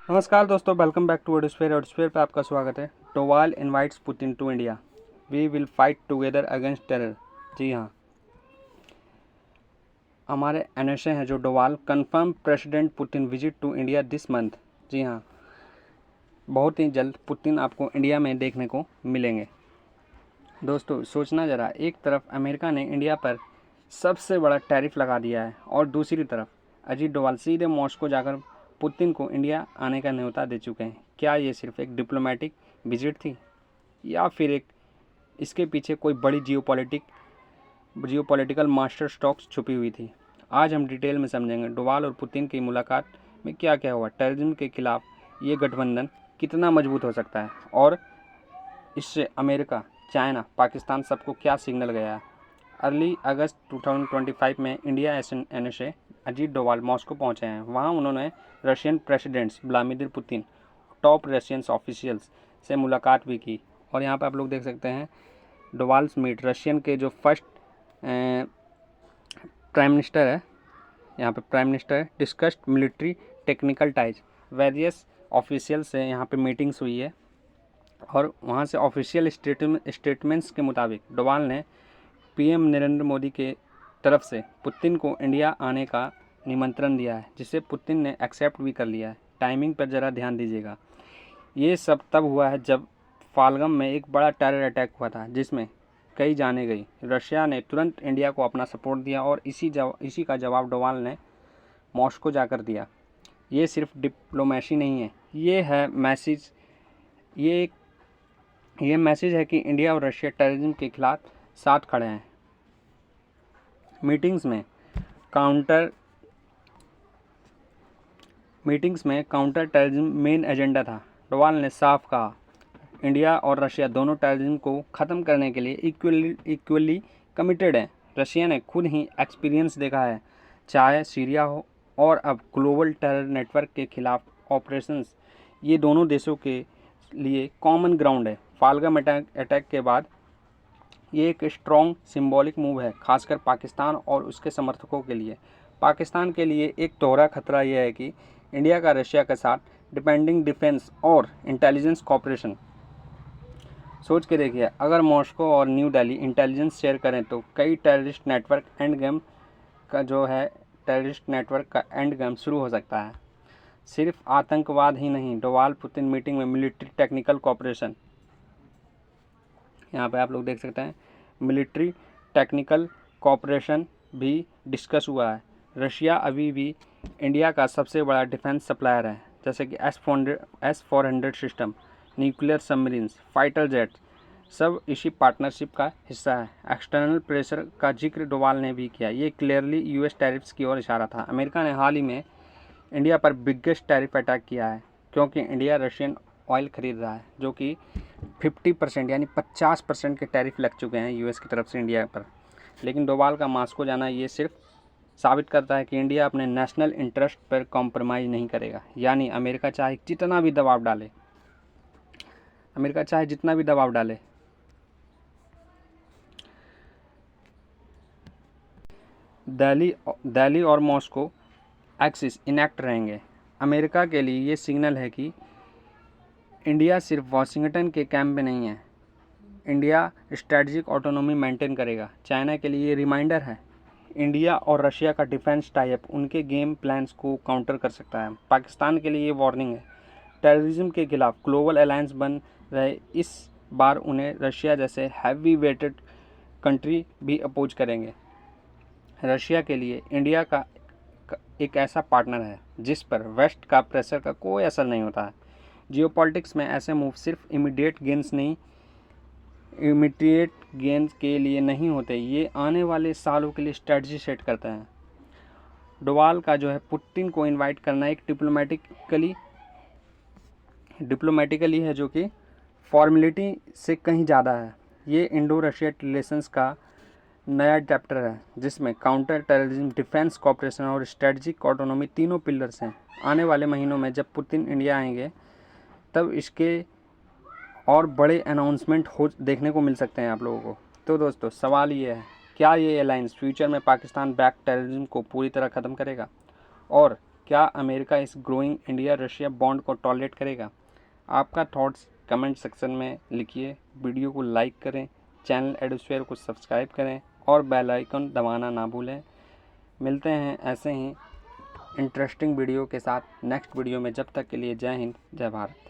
नमस्कार दोस्तों, welcome back to वर्डस्फेयर पे आपका स्वागत है। Doval invites Putin to India, we will fight together against terror. जी हाँ, हमारे एनएसए हैं जो Doval confirm president Putin visit to India this month. जी हाँ, बहुत ही जल्द पुतिन आपको इंडिया में देखने को मिलेंगे। दोस्तों सोचना ज़रा, एक तरफ अमेरिका ने इंडिया पर सबसे बड़ा टैरिफ लगा दिया है और दूसरी तरफ अजीत डोवाल सीधे मॉस्को जाकर पुतिन को इंडिया आने का न्योता दे चुके हैं। क्या ये सिर्फ एक डिप्लोमेटिक विजिट थी या फिर इसके पीछे कोई बड़ी जियोपॉलिटिकल मास्टर स्ट्रोक्स छुपी हुई थी? आज हम डिटेल में समझेंगे डोवाल और पुतिन की मुलाकात में क्या क्या हुआ, टेररिज्म के खिलाफ ये गठबंधन कितना मजबूत हो सकता है और इससे अमेरिका, चाइना, पाकिस्तान सबको क्या सिग्नल गया है। अर्ली अगस्त 2025 में India NSA Ajit Doval Moscow पहुंचे हैं। वहां उन्होंने Russian presidents Vladimir Putin, top Russian officials से मुलाकात भी की। और यहाँ पे आप लोग देख सकते हैं डोवाल्स मीट रशियन के जो फर्स्ट प्राइम मिनिस्टर है, यहाँ पे prime minister discussed military technical ties. Various official से यहाँ पे मीटिंग्स हुई है और वहाँ से ऑफिशियल स्टेटमेंट्स के मुताबिक डोवाल ने पीएम नरेंद्र मोदी के तरफ से पुतिन को इंडिया आने का निमंत्रण दिया है, जिसे पुतिन ने एक्सेप्ट भी कर लिया है। टाइमिंग पर ज़रा ध्यान दीजिएगा। ये सब तब हुआ है जब फाल्गम में एक बड़ा टेरर अटैक हुआ था जिसमें कई जाने गई। रशिया ने तुरंत इंडिया को अपना सपोर्ट दिया और इसी का जवाब डोवाल ने मॉस्को जाकर दिया। ये सिर्फ डिप्लोमेसी नहीं है, ये है मैसेज। ये मैसेज है कि इंडिया और रशिया टेररिज्म के खिलाफ साथ खड़े हैं। मीटिंग्स में काउंटर टेररिज्म मेन एजेंडा था। डोवाल ने साफ कहा, इंडिया और रशिया दोनों टेररिज्म को ख़त्म करने के लिए इक्वली कमिटेड हैं। रशिया ने खुद ही एक्सपीरियंस देखा है, चाहे सीरिया हो और अब ग्लोबल टेरर नेटवर्क के खिलाफ ऑपरेशंस, ये दोनों देशों के लिए कॉमन ग्राउंड है। फाल्गम अटैक के बाद ये एक स्ट्रॉन्ग सिंबॉलिक मूव है, खासकर पाकिस्तान और उसके समर्थकों के लिए। पाकिस्तान के लिए एक दोहरा खतरा यह है कि इंडिया का रशिया के साथ डिपेंडिंग डिफेंस और इंटेलिजेंस कॉपरेशन। सोच के देखिए, अगर मॉस्को और न्यू दिल्ली इंटेलिजेंस शेयर करें तो कई टेररिस्ट नेटवर्क का एंड गेम शुरू हो सकता है। सिर्फ आतंकवाद ही नहीं, डोवाल पुतिन मीटिंग में मिलिट्री टेक्निकल कॉपरेशन, यहाँ पे आप लोग देख सकते हैं मिलिट्री टेक्निकल कॉपरेशन भी डिस्कस हुआ है। रशिया अभी भी इंडिया का सबसे बड़ा डिफेंस सप्लायर है, जैसे कि S-400 system, nuclear submarines, fighter jets, सब इसी पार्टनरशिप का हिस्सा है। एक्सटर्नल प्रेशर का जिक्र डोवाल ने भी किया। ये क्लियरली यूएस टैरिफ्स की ओर इशारा था। अमेरिका ने हाल ही में इंडिया पर बिगेस्ट टैरिफ अटैक किया है क्योंकि इंडिया रशियन ऑयल खरीद रहा है, जो कि 50% यानी 50% के टैरिफ लग चुके हैं यूएस की तरफ से इंडिया पर। लेकिन डोवाल का मॉस्को जाना ये सिर्फ साबित करता है कि इंडिया अपने नेशनल इंटरेस्ट पर कॉम्प्रोमाइज़ नहीं करेगा। यानी अमेरिका चाहे जितना भी दबाव डाले, दिल्ली और मॉस्को एक्सिस इनैक्ट रहेंगे। अमेरिका के लिए ये सिग्नल है कि इंडिया सिर्फ वाशिंगटन के कैंप में नहीं है, इंडिया स्ट्रेटजिक ऑटोनॉमी मेंटेन करेगा। चाइना के लिए ये रिमाइंडर है, इंडिया और रशिया का डिफेंस टाइप उनके गेम प्लान्स को काउंटर कर सकता है। पाकिस्तान के लिए ये वार्निंग है, टेररिज्म के खिलाफ ग्लोबल अलायंस बन रहे, इस बार उन्हें रशिया जैसे हैवी वेटेड कंट्री भी अपोज करेंगे। रशिया के लिए इंडिया का एक ऐसा पार्टनर है जिस पर वेस्ट का प्रेशर का कोई असर नहीं होता है। जियोपॉलिटिक्स में ऐसे मूव सिर्फ इमीडिएट गेंस के लिए नहीं होते, ये आने वाले सालों के लिए स्ट्रेटजी सेट करते हैं। डोवाल का जो है पुतिन को इनवाइट करना एक डिप्लोमेटिकली है, जो कि फॉर्मेलिटी से कहीं ज़्यादा है। ये इंडो रशिया रिलेशंस का नया चैप्टर है जिसमें काउंटर टेररिज्म, डिफेंस कॉपरेशन और स्ट्रेटजिक ऑटोनॉमी तीनों पिलर्स हैं। आने वाले महीनों में जब पुतिन इंडिया आएंगे तब इसके और बड़े अनाउंसमेंट देखने को मिल सकते हैं आप लोगों को। तो दोस्तों सवाल ये है, क्या ये अलायंस फ्यूचर में पाकिस्तान बैक टेररिज्म को पूरी तरह ख़त्म करेगा और क्या अमेरिका इस ग्रोइंग इंडिया रशिया बॉन्ड को टॉलरेट करेगा? आपका थॉट्स कमेंट सेक्शन में लिखिए। वीडियो को लाइक करें, चैनल एडोस्फीयर को सब्सक्राइब करें और बेल आइकन दबाना ना भूलें। मिलते हैं ऐसे ही इंटरेस्टिंग वीडियो के साथ नेक्स्ट वीडियो में। जब तक के लिए जय हिंद, जय भारत।